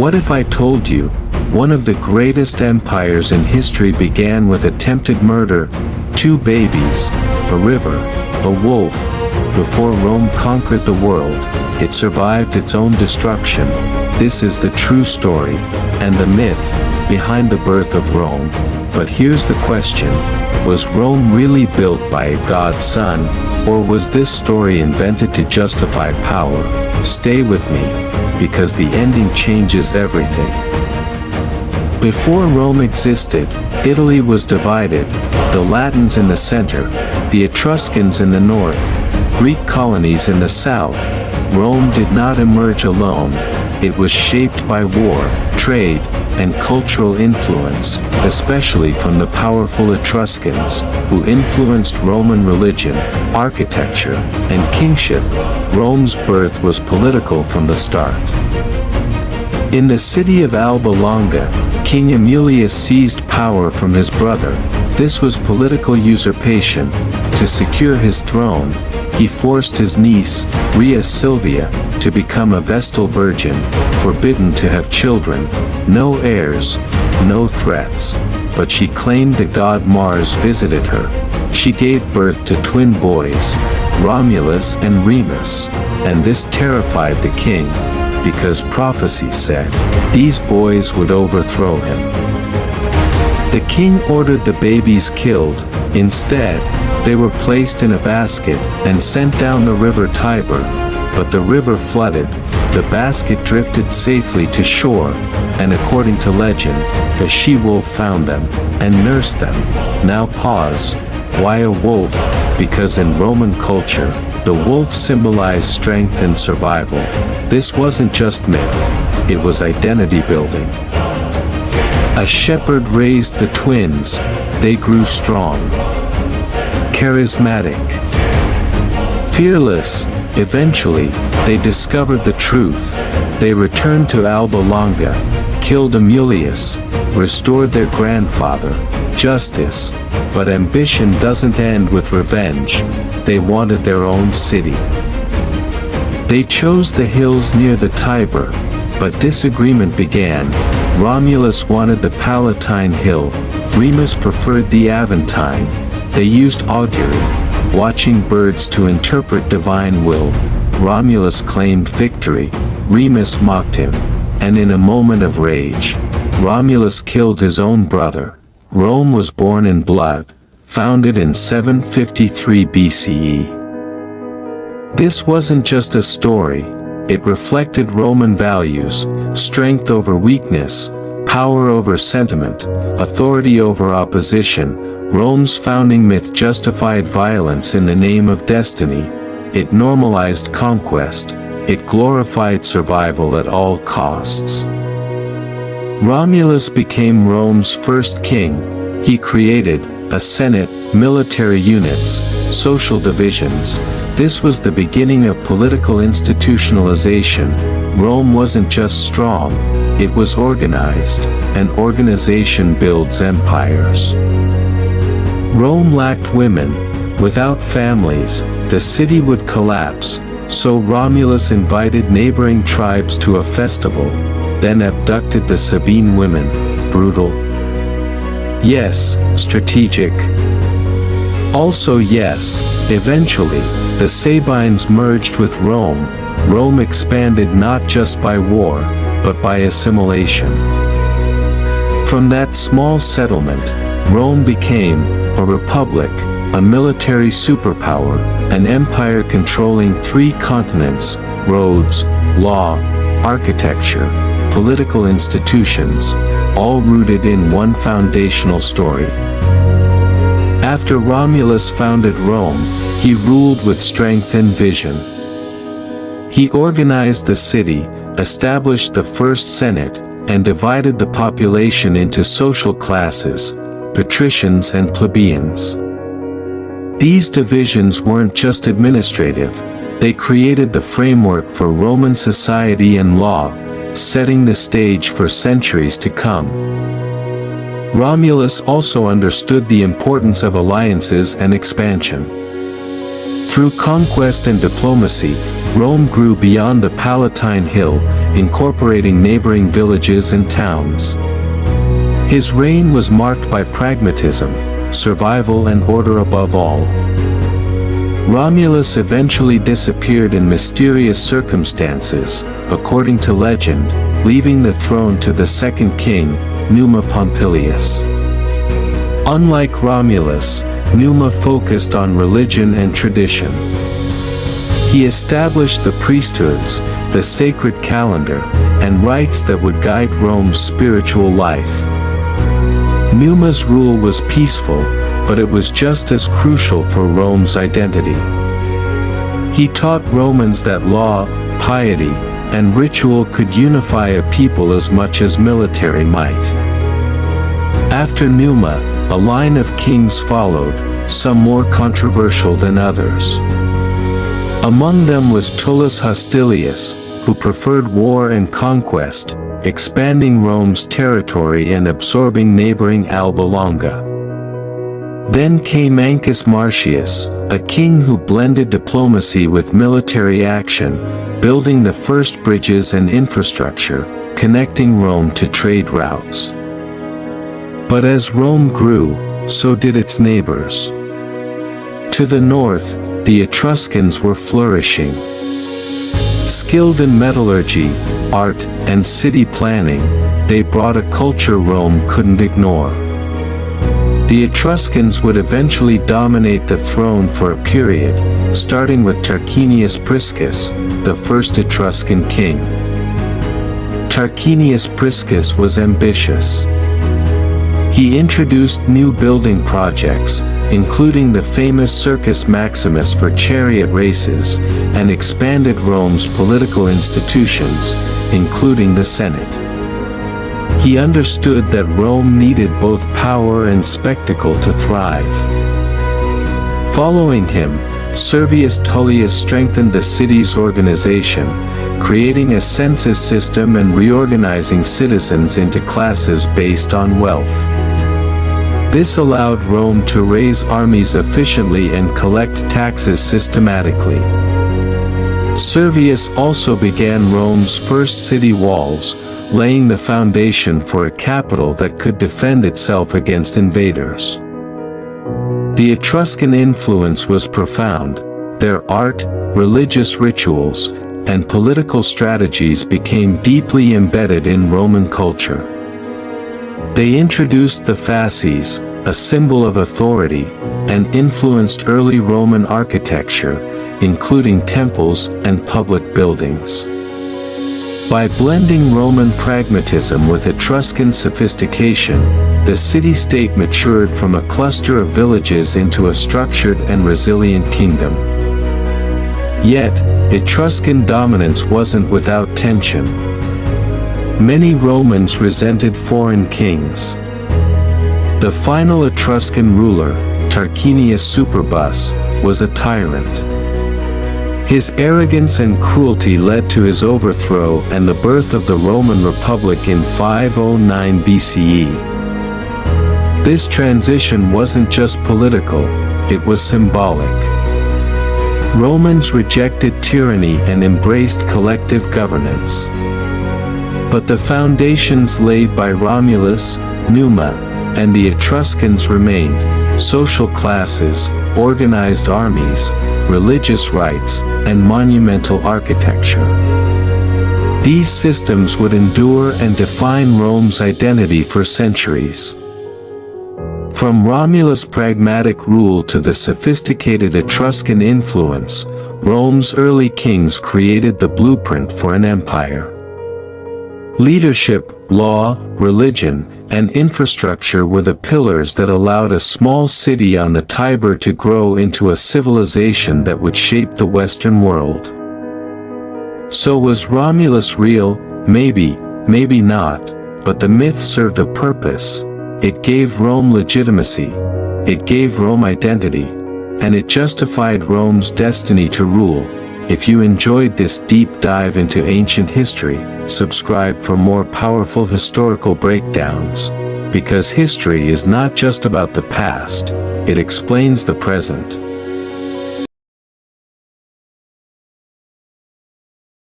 What if I told you, one of the greatest empires in history began with attempted murder, 2 babies, a river, a wolf. Before Rome conquered the world, it survived its own destruction. This is the true story, and the myth, behind the birth of Rome. But here's the question, was Rome really built by a God's son, or was this story invented to justify power? Stay with me, because the ending changes everything. Before Rome existed, Italy was divided, the Latins in the center, the Etruscans in the north, Greek colonies in the south. Rome did not emerge alone. It was shaped by war, trade, and cultural influence, especially from the powerful Etruscans, who influenced Roman religion, architecture, and kingship. Rome's birth was political from the start. In the city of Alba Longa, King Amulius seized power from his brother. This was political usurpation. To secure his throne, he forced his niece, Rhea Silvia, to become a Vestal virgin, forbidden to have children, no heirs, no threats. But she claimed that god Mars visited her. She gave birth to twin boys, Romulus and Remus, and this terrified the king, because prophecy said, these boys would overthrow him. The king ordered the babies killed. Instead, they were placed in a basket and sent down the river Tiber. But the river flooded, the basket drifted safely to shore, and according to legend, a she-wolf found them, and nursed them. Now pause. Why a wolf? Because in Roman culture, the wolf symbolized strength and survival. This wasn't just myth, it was identity building. A shepherd raised the twins, they grew strong, charismatic, fearless. Eventually, they discovered the truth. They returned to Alba Longa, killed Amulius, restored their grandfather, justice. But ambition doesn't end with revenge. They wanted their own city. They chose the hills near the Tiber, but disagreement began. Romulus wanted the Palatine Hill, Remus preferred the Aventine. They used augury, watching birds to interpret divine will. Romulus claimed victory, Remus mocked him, and in a moment of rage, Romulus killed his own brother. Rome was born in blood, founded in 753 BCE. This wasn't just a story, it reflected Roman values: strength over weakness, power over sentiment, authority over opposition. Rome's founding myth justified violence in the name of destiny. It normalized conquest. It glorified survival at all costs. Romulus became Rome's first king. He created a senate, military units, social divisions. This was the beginning of political institutionalization. Rome wasn't just strong, it was organized, and organization builds empires. Rome lacked women. Without families, the city would collapse, so Romulus invited neighboring tribes to a festival, then abducted the Sabine women. Brutal? Yes. Strategic? Also yes. Eventually, the Sabines merged with Rome. Rome expanded not just by war, but by assimilation. From that small settlement, Rome became a republic, a military superpower, an empire controlling 3 continents, roads, law, architecture, political institutions, all rooted in one foundational story. After Romulus founded Rome, he ruled with strength and vision. He organized the city, established the first senate, and divided the population into social classes, patricians and plebeians. These divisions weren't just administrative, they created the framework for Roman society and law, setting the stage for centuries to come. Romulus also understood the importance of alliances and expansion. Through conquest and diplomacy, Rome grew beyond the Palatine Hill, incorporating neighboring villages and towns. His reign was marked by pragmatism, survival and order above all. Romulus eventually disappeared in mysterious circumstances, according to legend, leaving the throne to the second king, Numa Pompilius. Unlike Romulus, Numa focused on religion and tradition. He established the priesthoods, the sacred calendar, and rites that would guide Rome's spiritual life. Numa's rule was peaceful, but it was just as crucial for Rome's identity. He taught Romans that law, piety, and ritual could unify a people as much as military might. After Numa, a line of kings followed, some more controversial than others. Among them was Tullus Hostilius, who preferred war and conquest, expanding Rome's territory and absorbing neighboring Alba Longa. Then came Ancus Marcius, a king who blended diplomacy with military action, building the first bridges and infrastructure, connecting Rome to trade routes. But as Rome grew, so did its neighbors. To the north, the Etruscans were flourishing. Skilled in metallurgy, art, and city planning, they brought a culture Rome couldn't ignore. The Etruscans would eventually dominate the throne for a period, starting with Tarquinius Priscus, the first Etruscan king. Tarquinius Priscus was ambitious. He introduced new building projects, including the famous Circus Maximus for chariot races, and expanded Rome's political institutions, including the Senate. He understood that Rome needed both power and spectacle to thrive. Following him, Servius Tullius strengthened the city's organization, creating a census system and reorganizing citizens into classes based on wealth. This allowed Rome to raise armies efficiently and collect taxes systematically. Servius also began Rome's first city walls, laying the foundation for a capital that could defend itself against invaders. The Etruscan influence was profound. Their art, religious rituals, and political strategies became deeply embedded in Roman culture. They introduced the fasces, a symbol of authority, and influenced early Roman architecture, including temples and public buildings. By blending Roman pragmatism with Etruscan sophistication, the city-state matured from a cluster of villages into a structured and resilient kingdom. Yet, Etruscan dominance wasn't without tension. Many Romans resented foreign kings. The final Etruscan ruler, Tarquinius Superbus, was a tyrant. His arrogance and cruelty led to his overthrow and the birth of the Roman Republic in 509 BCE. This transition wasn't just political, it was symbolic. Romans rejected tyranny and embraced collective governance. But the foundations laid by Romulus, Numa, and the Etruscans remained: social classes, organized armies, religious rites, and monumental architecture. These systems would endure and define Rome's identity for centuries. From Romulus' pragmatic rule to the sophisticated Etruscan influence, Rome's early kings created the blueprint for an empire. Leadership, law, religion, and infrastructure were the pillars that allowed a small city on the Tiber to grow into a civilization that would shape the Western world. So was Romulus real? Maybe, maybe not, but the myth served a purpose. It gave Rome legitimacy, it gave Rome identity, and it justified Rome's destiny to rule. If you enjoyed this deep dive into ancient history, subscribe for more powerful historical breakdowns. Because history is not just about the past, it explains the present.